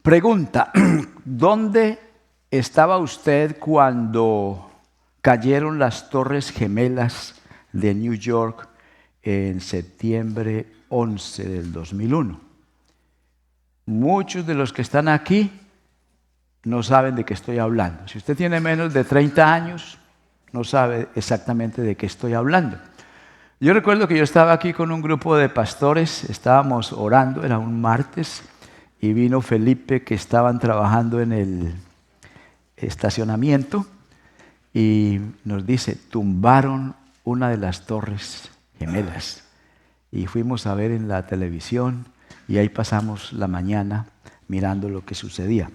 Pregunta, ¿dónde estaba usted cuando cayeron las Torres Gemelas de New York en septiembre 11 del 2001? Muchos de los que están aquí no saben de qué estoy hablando. Si usted tiene menos de 30 años, no sabe exactamente de qué estoy hablando. Yo recuerdo que yo estaba aquí con un grupo de pastores, estábamos orando, era un martes, y vino Felipe, que estaban trabajando en el estacionamiento, y nos dice, tumbaron una de las Torres Gemelas. Y fuimos a ver en la televisión, y ahí pasamos la mañana mirando lo que sucedía.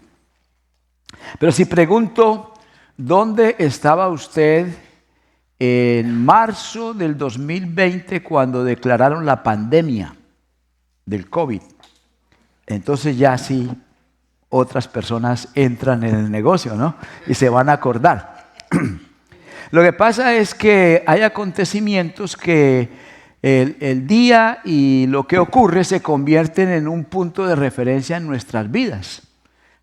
Pero si pregunto, ¿dónde estaba usted en marzo del 2020 cuando declararon la pandemia del COVID? Entonces ya sí otras personas entran en el negocio, ¿no? Y se van a acordar. Lo que pasa es que hay acontecimientos que el día y lo que ocurre se convierten en un punto de referencia en nuestras vidas.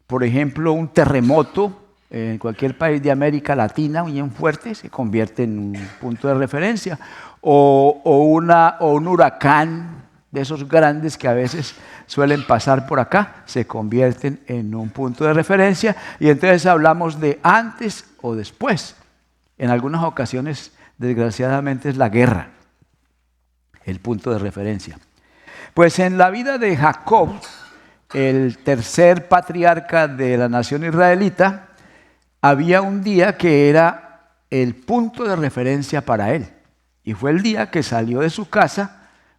Por ejemplo, un terremoto en cualquier país de América Latina, bien fuerte, se convierte en un punto de referencia. O un huracán de esos grandes que a veces suelen pasar por acá, se convierten en un punto de referencia. Y entonces hablamos de antes o después. En algunas ocasiones, desgraciadamente, es la guerra el punto de referencia. Pues en la vida de Jacob, el tercer patriarca de la nación israelita, había un día que era el punto de referencia para él. Y fue el día que salió de su casa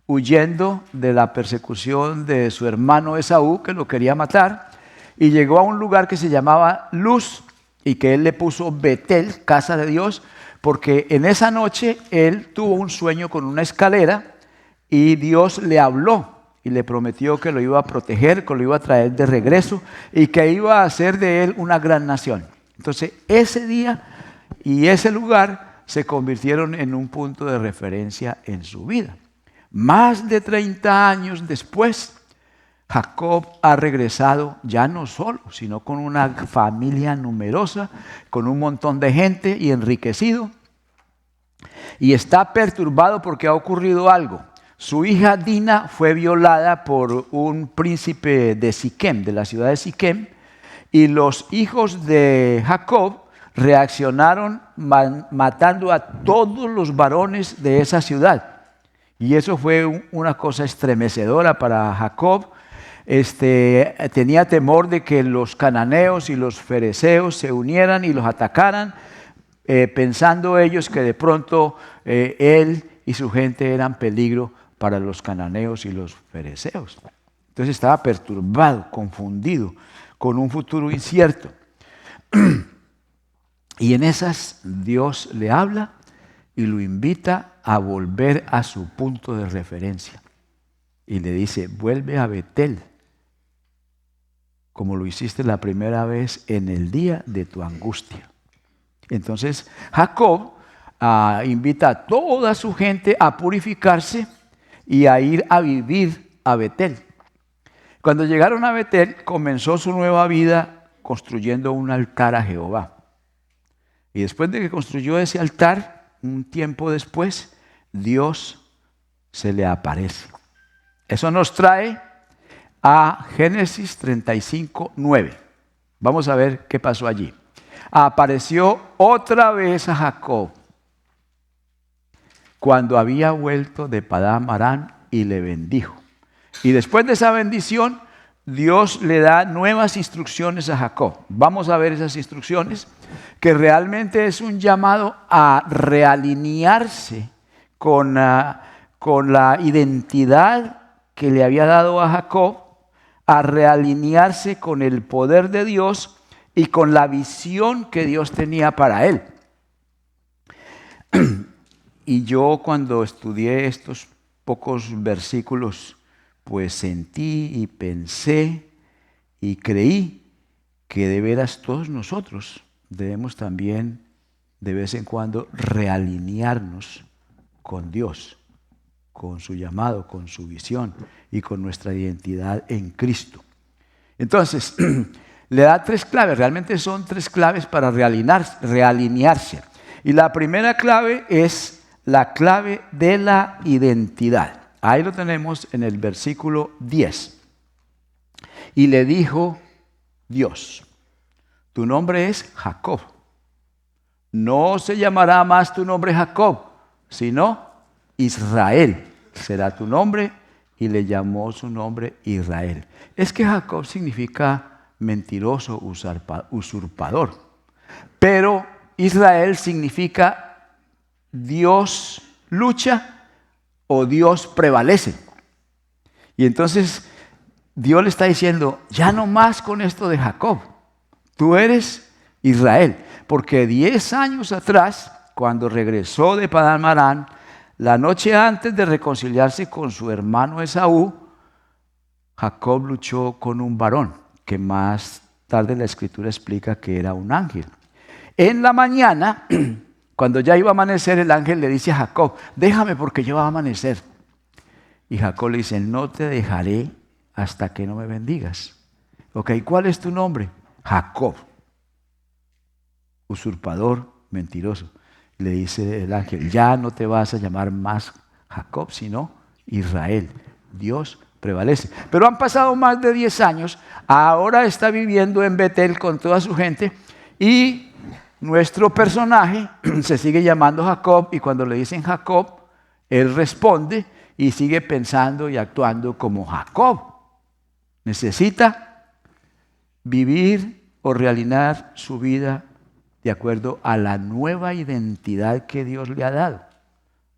huyendo de la persecución de su hermano Esaú, que lo quería matar, y llegó a un lugar que se llamaba Luz, y que él le puso Betel, casa de Dios, porque en esa noche él tuvo un sueño con una escalera, y Dios le habló y le prometió que lo iba a proteger, que lo iba a traer de regreso y que iba a hacer de él una gran nación. Entonces, ese día y ese lugar se convirtieron en un punto de referencia en su vida. Más de 30 años después, Jacob ha regresado ya no solo, sino con una familia numerosa, con un montón de gente y enriquecido. Y está perturbado porque ha ocurrido algo. Su hija Dina fue violada por un príncipe de Siquem, de la ciudad de Siquem, y los hijos de Jacob reaccionaron matando a todos los varones de esa ciudad. Y eso fue una cosa estremecedora para Jacob. Tenía temor de que los cananeos y los fereceos se unieran y los atacaran, pensando ellos que de pronto él y su gente eran peligro para los cananeos y los fereceos. Entonces estaba perturbado, confundido, con un futuro incierto. Y en esas Dios le habla y lo invita a volver a su punto de referencia. Y le dice, vuelve a Betel, como lo hiciste la primera vez en el día de tu angustia. Entonces Jacob invita a toda su gente a purificarse y a ir a vivir a Betel. Cuando llegaron a Betel, comenzó su nueva vida construyendo un altar a Jehová. Y después de que construyó ese altar, un tiempo después, Dios se le aparece. Eso nos trae a Génesis 35, 9. Vamos a ver qué pasó allí. Apareció otra vez a Jacob cuando había vuelto de Padán Aram y le bendijo. Y después de esa bendición, Dios le da nuevas instrucciones a Jacob. Vamos a ver esas instrucciones, que realmente es un llamado a realinearse con la identidad que le había dado a Jacob, a realinearse con el poder de Dios y con la visión que Dios tenía para él. Y yo cuando estudié estos pocos versículos, pues sentí y pensé y creí que de veras todos nosotros debemos también de vez en cuando realinearnos con Dios, con su llamado, con su visión y con nuestra identidad en Cristo. Entonces, le da 3 claves, realmente son 3 claves para realinearse. Y la primera clave es la clave de la identidad. Ahí lo tenemos en el versículo 10. Y le dijo Dios, tu nombre es Jacob. No se llamará más tu nombre Jacob, sino Israel será tu nombre, y le llamó su nombre Israel. Es que Jacob significa mentiroso, usurpador, pero Israel significa Dios lucha o Dios prevalece. Y entonces Dios le está diciendo, ya no más con esto de Jacob, tú eres Israel, porque 10 años atrás, cuando regresó de Padán Aram, la noche antes de reconciliarse con su hermano Esaú, Jacob luchó con un varón, que más tarde la Escritura explica que era un ángel. En la mañana, cuando ya iba a amanecer, el ángel le dice a Jacob, déjame porque ya va a amanecer. Y Jacob le dice, no te dejaré hasta que no me bendigas. Ok, ¿cuál es tu nombre? Jacob, usurpador, mentiroso. Le dice el ángel, ya no te vas a llamar más Jacob, sino Israel. Dios prevalece. Pero han pasado más de 10 años, ahora está viviendo en Betel con toda su gente y nuestro personaje se sigue llamando Jacob, y cuando le dicen Jacob, él responde y sigue pensando y actuando como Jacob. Necesita vivir o realinear su vida de acuerdo a la nueva identidad que Dios le ha dado,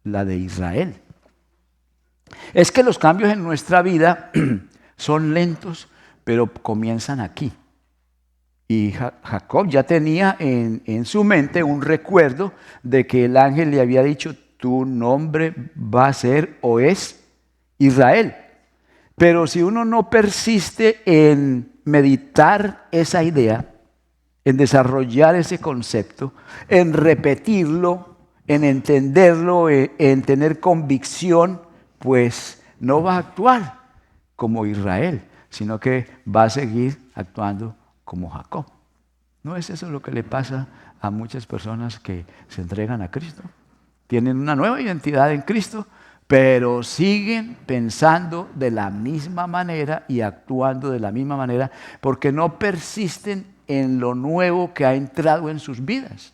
la de Israel. Es que los cambios en nuestra vida son lentos, pero comienzan aquí. Y Jacob ya tenía en su mente un recuerdo de que el ángel le había dicho, tu nombre va a ser o es Israel. Pero si uno no persiste en meditar esa idea, en desarrollar ese concepto, en repetirlo, en entenderlo, en tener convicción, pues no va a actuar como Israel, sino que va a seguir actuando como Jacob. ¿No es eso lo que le pasa a muchas personas que se entregan a Cristo? Tienen una nueva identidad en Cristo, pero siguen pensando de la misma manera y actuando de la misma manera porque no persisten en lo nuevo que ha entrado en sus vidas.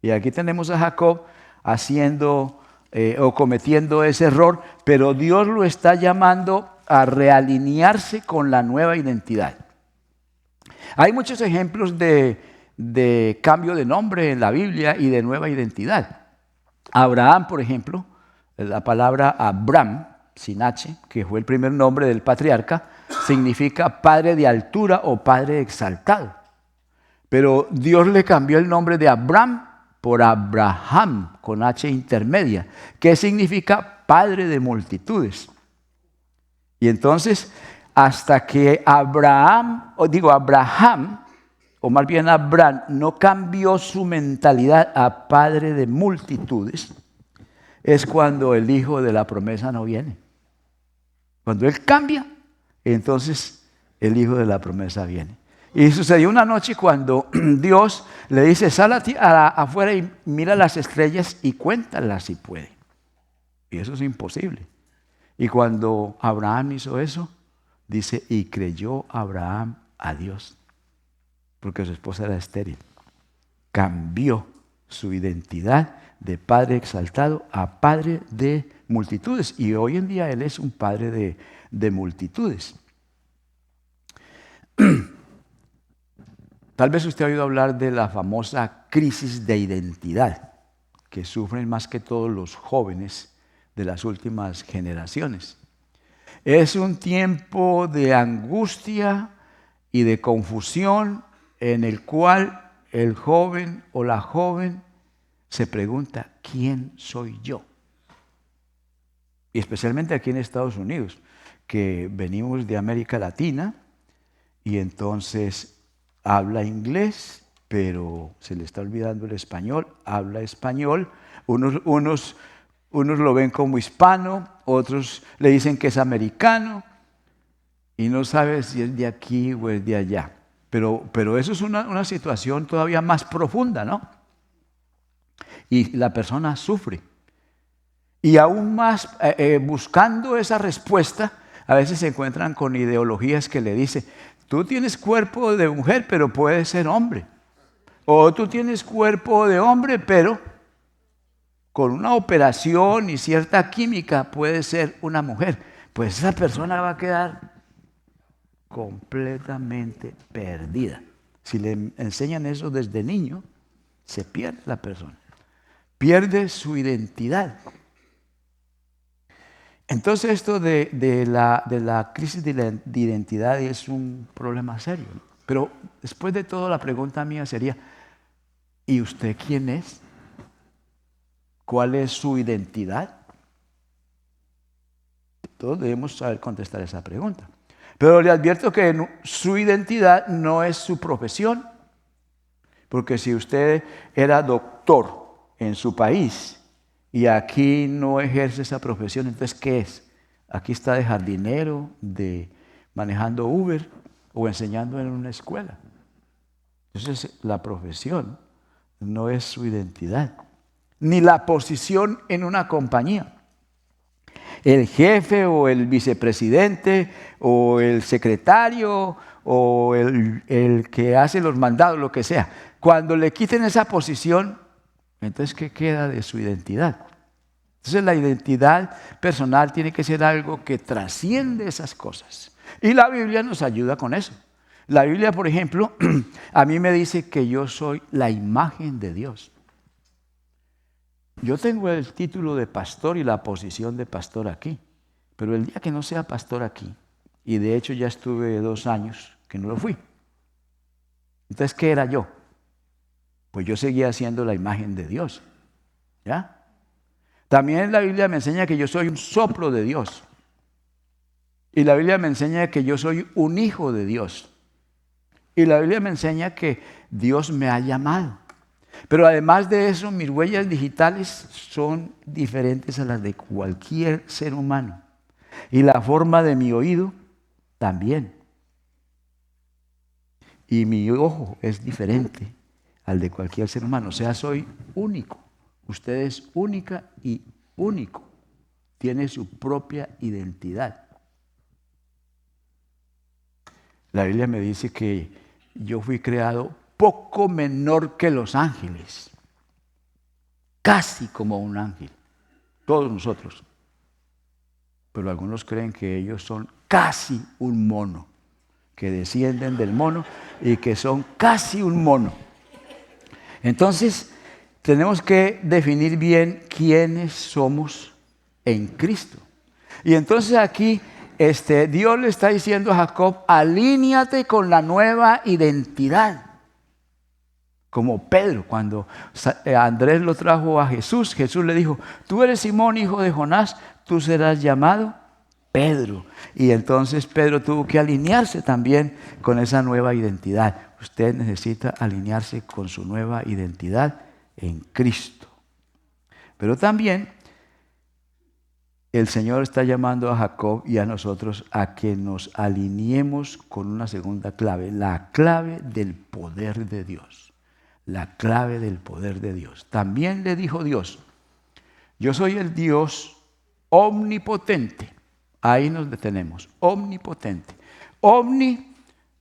Y aquí tenemos a Jacob haciendo o cometiendo ese error, pero Dios lo está llamando a realinearse con la nueva identidad. Hay muchos ejemplos de cambio de nombre en la Biblia y de nueva identidad. Abraham, por ejemplo, la palabra Abram, sin H, que fue el primer nombre del patriarca, significa padre de altura o padre exaltado. Pero Dios le cambió el nombre de Abram por Abraham, con H intermedia, que significa padre de multitudes. Y entonces, hasta que Abraham, o más bien Abraham, no cambió su mentalidad a padre de multitudes, es cuando el hijo de la promesa no viene. Cuando él cambia, entonces el hijo de la promesa viene. Y sucedió una noche cuando Dios le dice, sal afuera y mira las estrellas y cuéntalas si puede. Y eso es imposible. Y cuando Abraham hizo eso, dice, y creyó Abraham a Dios, porque su esposa era estéril. Cambió su identidad de padre exaltado a padre de multitudes. Y hoy en día él es un padre de multitudes. Tal vez usted ha oído hablar de la famosa crisis de identidad que sufren más que todos los jóvenes de las últimas generaciones. Es un tiempo de angustia y de confusión en el cual el joven o la joven se pregunta, ¿quién soy yo? Y especialmente aquí en Estados Unidos, que venimos de América Latina y entonces habla inglés, pero se le está olvidando el español, habla español. Unos lo ven como hispano, otros le dicen que es americano. y no sabe si es de aquí o es de allá. Pero eso es una situación todavía más profunda, ¿no? Y la persona sufre. Y aún más, buscando esa respuesta, a veces se encuentran con ideologías que le dicen, tú tienes cuerpo de mujer, pero puedes ser hombre. O tú tienes cuerpo de hombre, pero con una operación y cierta química puede ser una mujer. Pues esa persona va a quedar completamente perdida. Si le enseñan eso desde niño, se pierde la persona. Pierde su identidad. Entonces esto de la crisis de identidad es un problema serio, ¿no? Pero después de todo, la pregunta mía sería, ¿y usted quién es? ¿Cuál es su identidad? Todos debemos saber contestar esa pregunta. Pero le advierto que su identidad no es su profesión. Porque si usted era doctor en su país y aquí no ejerce esa profesión, entonces ¿qué es? Aquí está de jardinero, de manejando Uber o enseñando en una escuela. Entonces la profesión no es su identidad, ni la posición en una compañía. El jefe o el vicepresidente o el secretario o el que hace los mandados, lo que sea. Cuando le quiten esa posición, entonces ¿qué queda de su identidad? Entonces la identidad personal tiene que ser algo que trasciende esas cosas. Y la Biblia nos ayuda con eso. La Biblia, por ejemplo, a mí me dice que yo soy la imagen de Dios. Yo tengo el título de pastor y la posición de pastor aquí, pero el día que no sea pastor aquí, y de hecho ya estuve 2 años que no lo fui, entonces ¿qué era yo? Pues yo seguía siendo la imagen de Dios, ¿ya? También la Biblia me enseña que yo soy un soplo de Dios, y la Biblia me enseña que yo soy un hijo de Dios, y la Biblia me enseña que Dios me ha llamado. Pero además de eso, mis huellas digitales son diferentes a las de cualquier ser humano. Y la forma de mi oído también. Y mi ojo es diferente al de cualquier ser humano. O sea, soy único. Usted es única y único. Tiene su propia identidad. La Biblia me dice que yo fui creado poco menor que los ángeles. Casi como un ángel, todos nosotros. Pero algunos creen que ellos son casi un mono, que descienden del mono y que son casi un mono. Entonces, tenemos que definir bien quiénes somos en Cristo. Y entonces aquí Dios le está diciendo a Jacob, alíñate con la nueva identidad. Como Pedro, cuando Andrés lo trajo a Jesús, Jesús le dijo, tú eres Simón, hijo de Jonás, tú serás llamado Pedro. Y entonces Pedro tuvo que alinearse también con esa nueva identidad. Usted necesita alinearse con su nueva identidad en Cristo. Pero también el Señor está llamando a Jacob y a nosotros a que nos alineemos con una segunda clave, la clave del poder de Dios. La clave del poder de Dios. También le dijo Dios, yo soy el Dios omnipotente. Ahí nos detenemos, omnipotente. Omni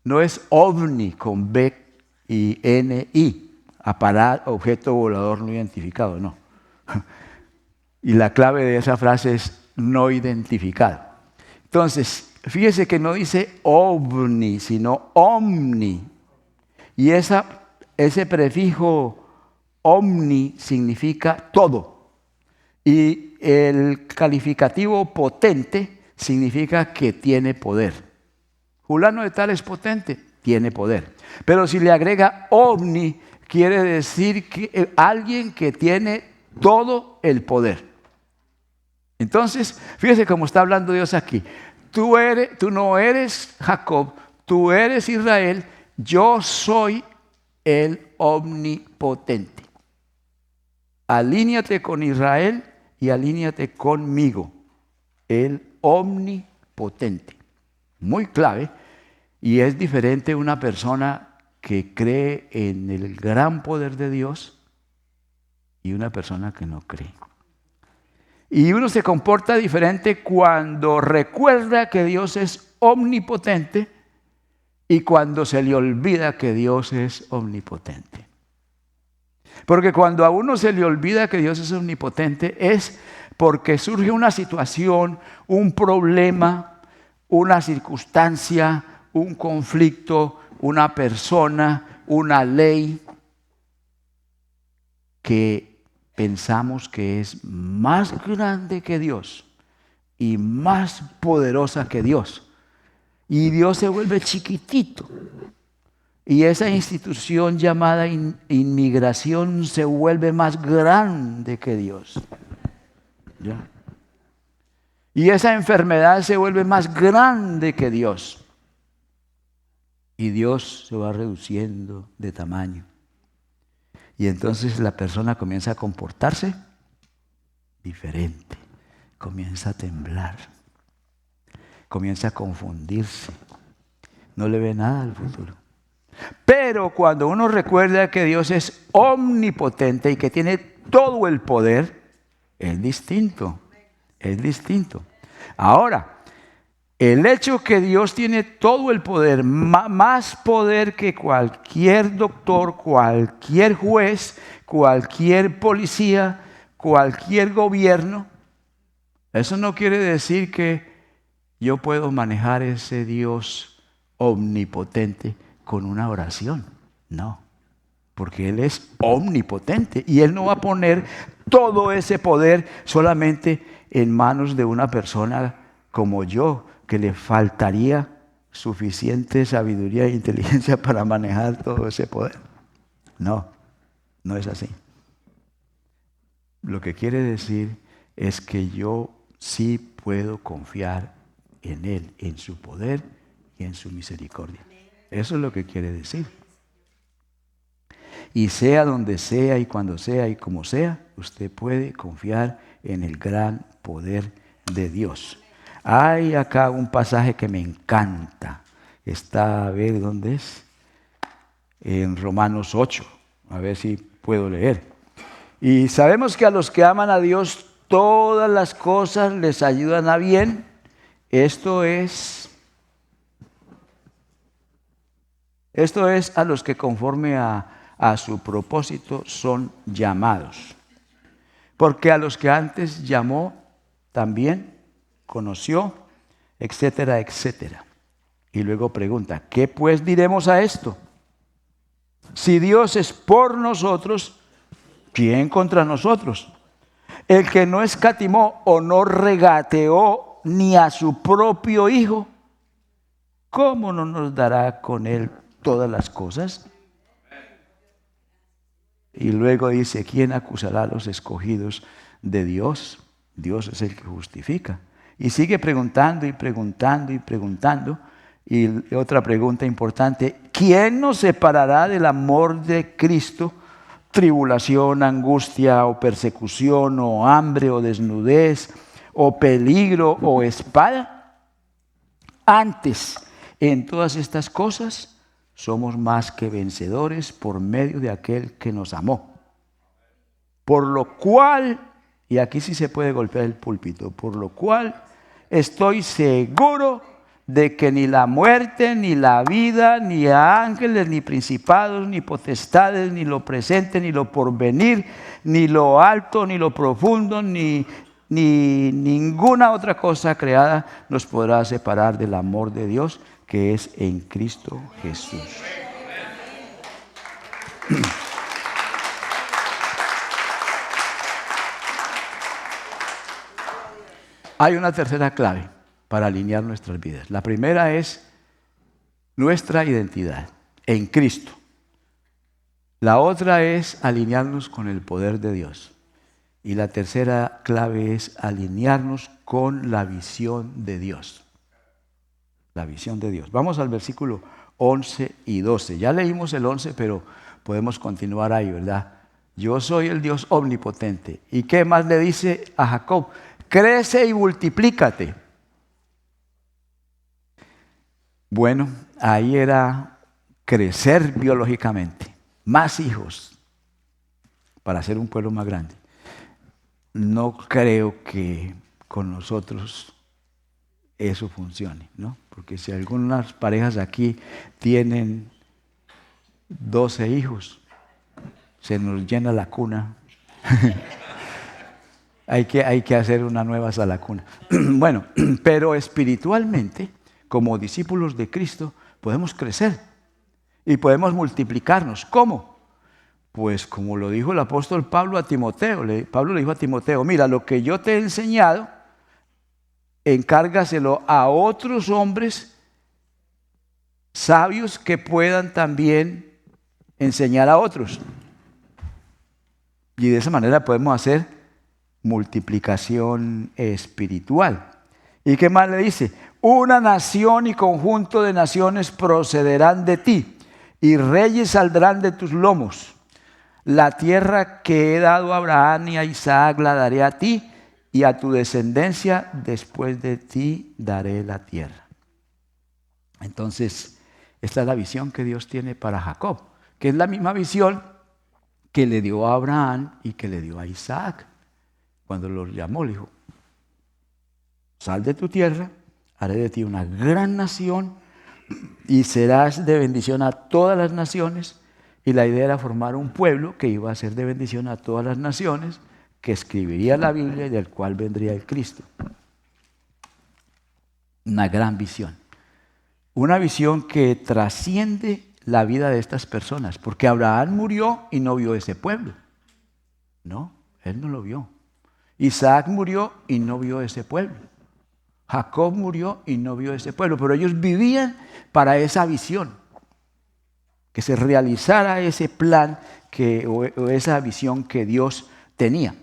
no es ovni con B y N-I, aparato, objeto volador no identificado, no. Y la clave de esa frase es no identificado. Entonces, fíjese que no dice ovni, sino omni. Y ese prefijo omni significa todo. Y el calificativo potente significa que tiene poder. Fulano de tal es potente, tiene poder. Pero si le agrega omni, quiere decir que alguien que tiene todo el poder. Entonces, fíjese cómo está hablando Dios aquí. Tú no eres Jacob, tú eres Israel, yo soy el omnipotente. Alíñate con Israel y alíñate conmigo, el omnipotente. muy clave, y es diferente una persona que cree en el gran poder de Dios y una persona que no cree. Y uno se comporta diferente cuando recuerda que Dios es omnipotente y cuando se le olvida que Dios es omnipotente. Porque cuando a uno se le olvida que Dios es omnipotente es porque surge una situación, un problema, una circunstancia, un conflicto, una persona, una ley que pensamos que es más grande que Dios y más poderosa que Dios. Y Dios se vuelve chiquitito. Y esa institución llamada inmigración se vuelve más grande que Dios. ¿Ya? Y esa enfermedad se vuelve más grande que Dios. Y Dios se va reduciendo de tamaño. Y entonces la persona comienza a comportarse diferente. Comienza a temblar. Comienza a confundirse. No le ve nada al futuro. Pero cuando uno recuerda que Dios es omnipotente y que tiene todo el poder, es distinto. Es distinto. Ahora, el hecho que Dios tiene todo el poder, más poder que cualquier doctor, cualquier juez, cualquier policía, cualquier gobierno, eso no quiere decir que yo puedo manejar ese Dios omnipotente con una oración. No, porque Él es omnipotente y Él no va a poner todo ese poder solamente en manos de una persona como yo, que le faltaría suficiente sabiduría e inteligencia para manejar todo ese poder. No, no es así. Lo que quiere decir es que yo sí puedo confiar en Él, en su poder y en su misericordia. Eso es lo que quiere decir. Y sea donde sea y cuando sea y como sea, usted puede confiar en el gran poder de Dios. Hay acá un pasaje que me encanta. Está, a ver, ¿dónde es? En Romanos 8. A ver si puedo leer. Y sabemos que a los que aman a Dios, todas las cosas les ayudan a bien. Esto es a los que conforme a su propósito son llamados. Porque a los que antes llamó, también conoció, etcétera, etcétera. Y luego pregunta, ¿qué pues diremos a esto? Si Dios es por nosotros, ¿quién contra nosotros? El que no escatimó o no regateó ni a su propio Hijo, ¿cómo no nos dará con Él todas las cosas? Y luego dice, ¿quién acusará a los escogidos de Dios? Dios es el que justifica. Y sigue preguntando y preguntando y preguntando. Y otra pregunta importante, ¿quién nos separará del amor de Cristo? Tribulación, angustia o persecución o hambre o desnudez o peligro o espada. Antes, en todas estas cosas, somos más que vencedores por medio de aquel que nos amó. Por lo cual, y aquí sí se puede golpear el púlpito, por lo cual estoy seguro de que ni la muerte, ni la vida, ni ángeles, ni principados, ni potestades, ni lo presente, ni lo porvenir, ni lo alto, ni lo profundo, ni ninguna otra cosa creada nos podrá separar del amor de Dios que es en Cristo Jesús. Hay una tercera clave para alinear nuestras vidas. La primera es nuestra identidad en Cristo. La otra es alinearnos con el poder de Dios. Y la tercera clave es alinearnos con la visión de Dios. La visión de Dios. Vamos al versículo 11 y 12. Ya leímos el 11, pero podemos continuar ahí, ¿verdad? Yo soy el Dios omnipotente. ¿Y qué más le dice a Jacob? Crece y multiplícate. Bueno, ahí era crecer biológicamente, más hijos para ser un pueblo más grande. No creo que con nosotros eso funcione, ¿no? Porque si algunas parejas aquí tienen 12 hijos, se nos llena la cuna. Hay que hacer una nueva sala cuna. Bueno, pero espiritualmente, como discípulos de Cristo, podemos crecer y podemos multiplicarnos. ¿Cómo? Pues como lo dijo el apóstol Pablo a Timoteo. Pablo le dijo a Timoteo, mira, lo que yo te he enseñado, encárgaselo a otros hombres sabios que puedan también enseñar a otros. Y de esa manera podemos hacer multiplicación espiritual. ¿Y qué más le dice? Una nación y conjunto de naciones procederán de ti, y reyes saldrán de tus lomos. La tierra que he dado a Abraham y a Isaac la daré a ti, y a tu descendencia después de ti daré la tierra. Entonces, esta es la visión que Dios tiene para Jacob, que es la misma visión que le dio a Abraham y que le dio a Isaac. Cuando los llamó, le dijo, sal de tu tierra, haré de ti una gran nación y serás de bendición a todas las naciones. Y la idea era formar un pueblo que iba a ser de bendición a todas las naciones, que escribiría la Biblia y del cual vendría el Cristo. Una gran visión. Una visión que trasciende la vida de estas personas, porque Abraham murió y no vio ese pueblo. No, él no lo vio. Isaac murió y no vio ese pueblo. Jacob murió y no vio ese pueblo, pero ellos vivían para esa visión, que se realizara ese plan o esa visión que Dios tenía.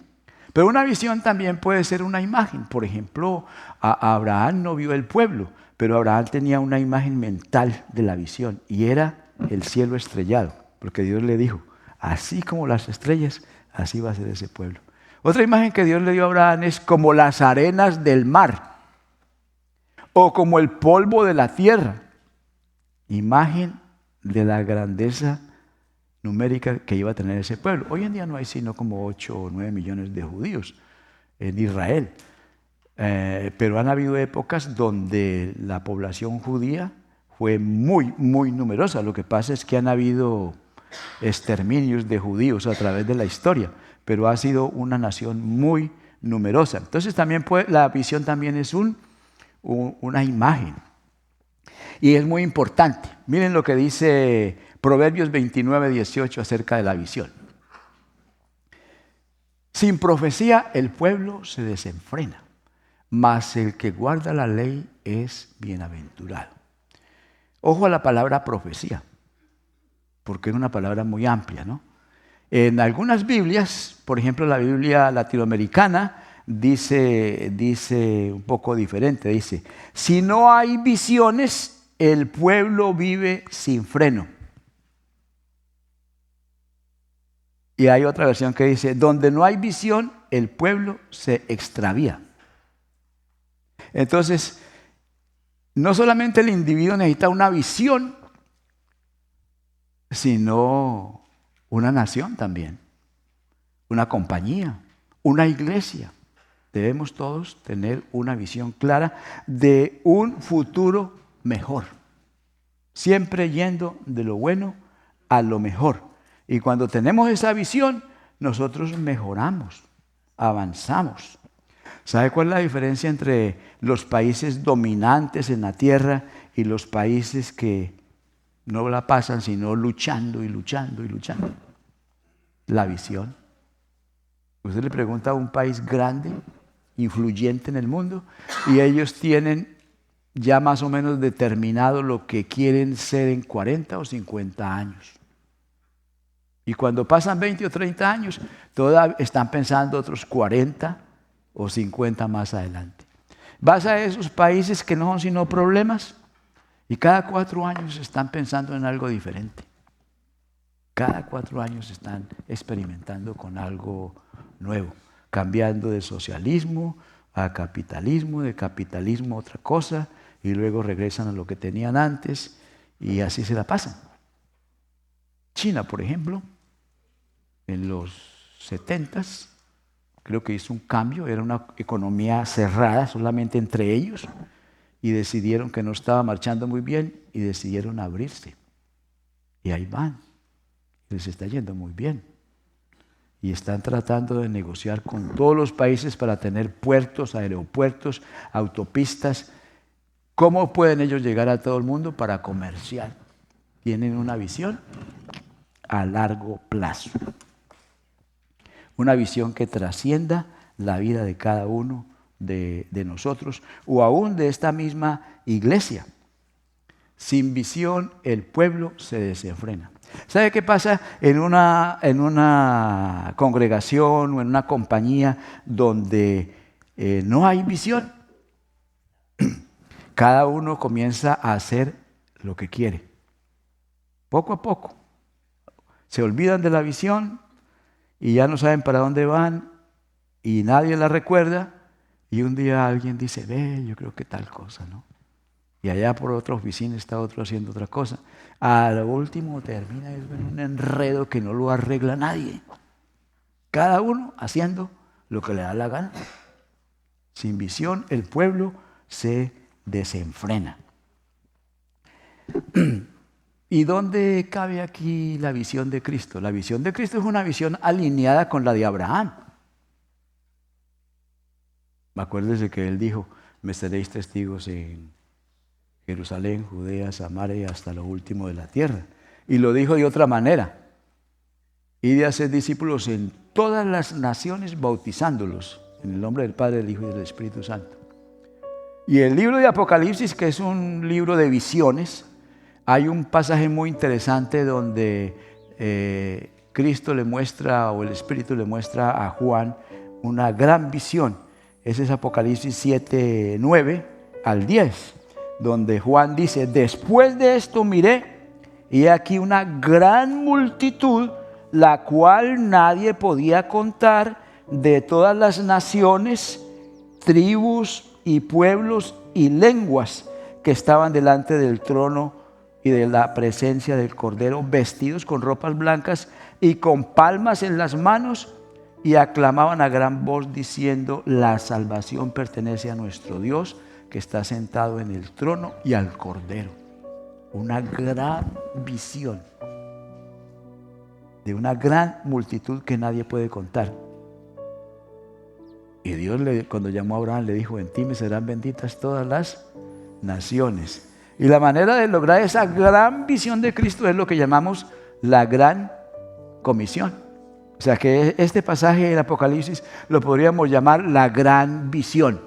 Pero una visión también puede ser una imagen. Por ejemplo, Abraham no vio el pueblo, pero Abraham tenía una imagen mental de la visión y era el cielo estrellado, porque Dios le dijo, así como las estrellas, así va a ser ese pueblo. Otra imagen que Dios le dio a Abraham es como las arenas del mar o como el polvo de la tierra. Imagen de la grandeza numérica que iba a tener ese pueblo. Hoy en día no hay sino como 8 o 9 millones de judíos en Israel. Pero han habido épocas donde la población judía fue muy, muy numerosa. Lo que pasa es que han habido exterminios de judíos a través de la historia, pero ha sido una nación muy numerosa. Entonces también la visión también es una imagen. Y es muy importante. Miren lo que dice Proverbios 29:18 acerca de la visión. Sin profecía el pueblo se desenfrena, mas el que guarda la ley es bienaventurado. Ojo a la palabra profecía, porque es una palabra muy amplia, ¿no? En algunas Biblias, por ejemplo la Biblia latinoamericana, dice un poco diferente, dice, si no hay visiones, el pueblo vive sin freno. Y hay otra versión que dice, donde no hay visión, el pueblo se extravía. Entonces, no solamente el individuo necesita una visión, sino una nación también, una compañía, una iglesia. Debemos todos tener una visión clara de un futuro mejor, siempre yendo de lo bueno a lo mejor. Y cuando tenemos esa visión, nosotros mejoramos, avanzamos. ¿Sabe cuál es la diferencia entre los países dominantes en la tierra y los países que no la pasan sino luchando y luchando y luchando? La visión. Usted le pregunta a un país grande, influyente en el mundo, y ellos tienen ya más o menos determinado lo que quieren ser en 40 o 50 años. Y cuando pasan 20 o 30 años, todavía están pensando otros 40 o 50 más adelante. Vas a esos países que no son sino problemas y cada 4 años están pensando en algo diferente. Cada 4 años están experimentando con algo nuevo, cambiando de socialismo a capitalismo, de capitalismo a otra cosa, y luego regresan a lo que tenían antes y así se la pasan. China, por ejemplo, en los 70s, creo que hizo un cambio, era una economía cerrada solamente entre ellos y decidieron que no estaba marchando muy bien y decidieron abrirse. Y ahí van, les está yendo muy bien. Y están tratando de negociar con todos los países para tener puertos, aeropuertos, autopistas. ¿Cómo pueden ellos llegar a todo el mundo para comerciar? Tienen una visión a largo plazo. Una visión que trascienda la vida de cada uno de nosotros o aún de esta misma iglesia. Sin visión el pueblo se desenfrena. ¿Sabe qué pasa en una congregación o en una compañía donde no hay visión? Cada uno comienza a hacer lo que quiere. Poco a poco. Se olvidan de la visión y ya no saben para dónde van y nadie la recuerda y un día alguien dice, ve, yo creo que tal cosa, ¿no? Y allá por otra oficina está otro haciendo otra cosa. A lo último termina en un enredo que no lo arregla nadie. Cada uno haciendo lo que le da la gana. Sin visión el pueblo se desenfrena. ¿Y dónde cabe aquí la visión de Cristo? La visión de Cristo es una visión alineada con la de Abraham. Acuérdese que él dijo, me seréis testigos en Jerusalén, Judea, Samaria, hasta lo último de la tierra. Y lo dijo de otra manera. Id a hacer discípulos en todas las naciones, bautizándolos en el nombre del Padre, del Hijo y del Espíritu Santo. Y el libro de Apocalipsis, que es un libro de visiones, hay un pasaje muy interesante donde Cristo le muestra, o el Espíritu le muestra a Juan una gran visión. Ese es Apocalipsis 7, 9 al 10, donde Juan dice, después de esto miré, y he aquí una gran multitud, la cual nadie podía contar, de todas las naciones, tribus y pueblos y lenguas que estaban delante del trono y de la presencia del Cordero, vestidos con ropas blancas y con palmas en las manos, y aclamaban a gran voz diciendo, la salvación pertenece a nuestro Dios, que está sentado en el trono y al Cordero. Una gran visión de una gran multitud que nadie puede contar. Y Dios cuando llamó a Abraham le dijo, en ti me serán benditas todas las naciones. Y la manera de lograr esa gran visión de Cristo es lo que llamamos la gran comisión. O sea que este pasaje del Apocalipsis lo podríamos llamar la gran visión.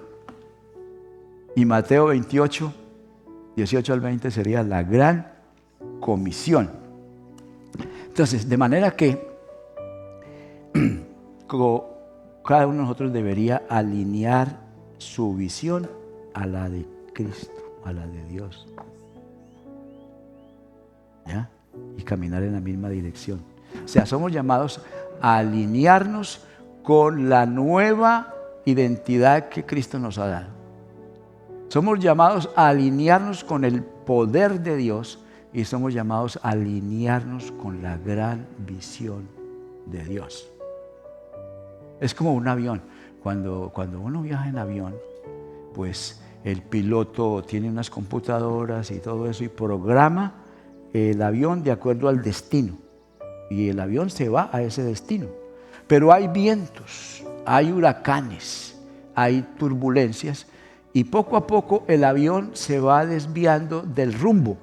Y Mateo 28, 18 al 20 sería la gran comisión. Entonces, de manera que cada uno de nosotros debería alinear su visión a la de Cristo, a la de Dios. ¿Ya? Y caminar en la misma dirección. O sea, somos llamados a alinearnos con la nueva identidad que Cristo nos ha dado. Somos llamados a alinearnos con el poder de Dios y somos llamados a alinearnos con la gran visión de Dios. Es como un avión. Cuando uno viaja en avión, pues el piloto tiene unas computadoras y todo eso y programa el avión de acuerdo al destino. Y el avión se va a ese destino. Pero hay vientos, hay huracanes, hay turbulencias y poco a poco el avión se va desviando del rumbo.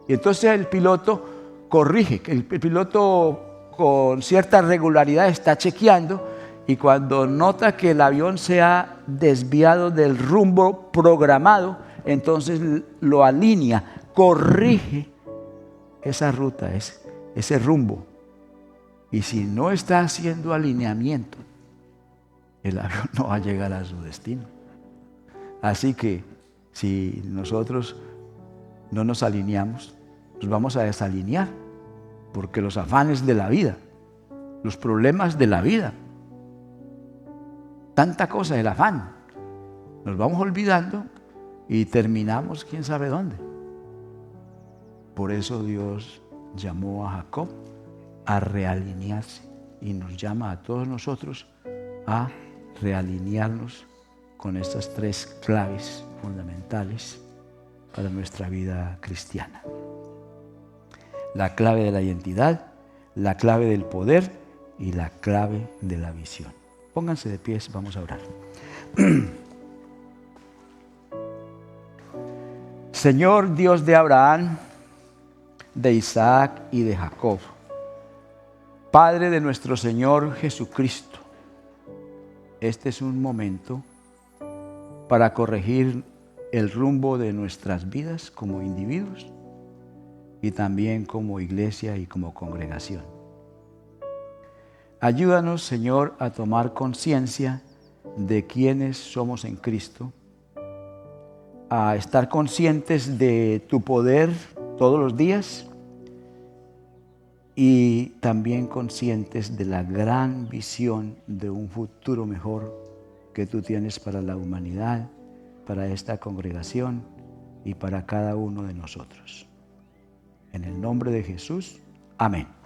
Y entonces el piloto corrige, el piloto con cierta regularidad está chequeando y cuando nota que el avión se ha desviado del rumbo programado, entonces lo alinea, corrige esa ruta, ese rumbo. Y si no está haciendo alineamiento, el avión no va a llegar a su destino. Así que si nosotros no nos alineamos, nos vamos a desalinear, porque los afanes de la vida, los problemas de la vida, tanta cosa del afán, nos vamos olvidando y terminamos quién sabe dónde. Por eso Dios llamó a Jacob a realinearse y nos llama a todos nosotros a realinearnos con estas tres claves fundamentales para nuestra vida cristiana. La clave de la identidad, la clave del poder y la clave de la visión. Pónganse de pies, vamos a orar. Señor Dios de Abraham, de Isaac y de Jacob, Padre de nuestro Señor Jesucristo, este es un momento para corregir el rumbo de nuestras vidas como individuos y también como iglesia y como congregación. Ayúdanos, Señor, a tomar conciencia de quiénes somos en Cristo, a estar conscientes de tu poder todos los días y también conscientes de la gran visión de un futuro mejor que tú tienes para la humanidad, para esta congregación y para cada uno de nosotros. En el nombre de Jesús, amén.